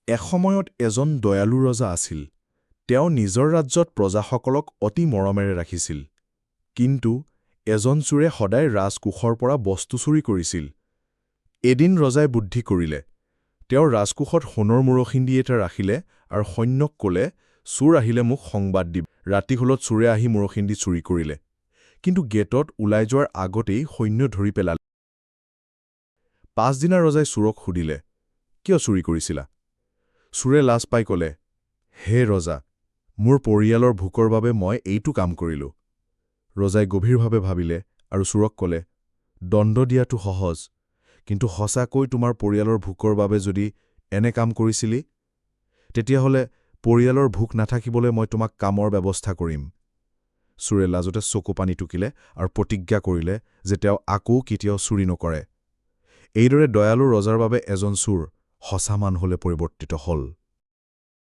এসময়ত এজন দয়ালু ৰজা আছিল। তেওঁ নিজৰ ৰাজ্যত প্ৰজাসকলক অতি মৰমেৰে ৰাখিছিল। কিন্তু এজন চোৰে সদায় ৰাজকোষৰ পৰা বস্তু চুৰি কৰিছিল। এদিন ৰজাই বুদ্ধি কৰিলে। তেওঁৰ ৰাজকোষত সোণৰ মূৰশিণ্ডি এটা ৰাখিলে আৰু সৈন্যক ক'লে, চোৰ আহিলে মোক সংবাদ দিব। ৰাতি হলত চোৰে আহি মূৰশিণ্ডি চুৰি কৰিলে। কিন্তু গেটত ওলাই যোৱাৰ আগতেই সৈন্য ধৰি পেলালে। পাছদিনা ৰজাই চোৰক সুধিলে, কিয় চুৰি কৰিছিলা? চোৰে লাজ পাই ক'লে, হে ৰজা, মোৰ পৰিয়ালৰ ভোকৰ বাবে মই এইটো কাম কৰিলোঁ। ৰজাই গভীৰভাৱে ভাবিলে আৰু চোৰক ক'লে, দণ্ড দিয়াটো সহজ, কিন্তু সঁচাকৈ তোমাৰ পৰিয়ালৰ ভোকৰ বাবে যদি এনে কাম কৰিছিলি, তেতিয়াহ'লে পৰিয়ালৰ ভোক নাথাকিবলৈ মই তোমাক কামৰ ব্যৱস্থা কৰিম। চোৰে লাজতে চকুপানী টুকিলে আৰু প্ৰতিজ্ঞা কৰিলে যে তেওঁ আকৌ কেতিয়াও চুৰি নকৰে। এইদৰে দয়ালু ৰজাৰ বাবে এজন চোৰ সঁচা মানুহলৈ পৰিৱৰ্তিত হ'ল।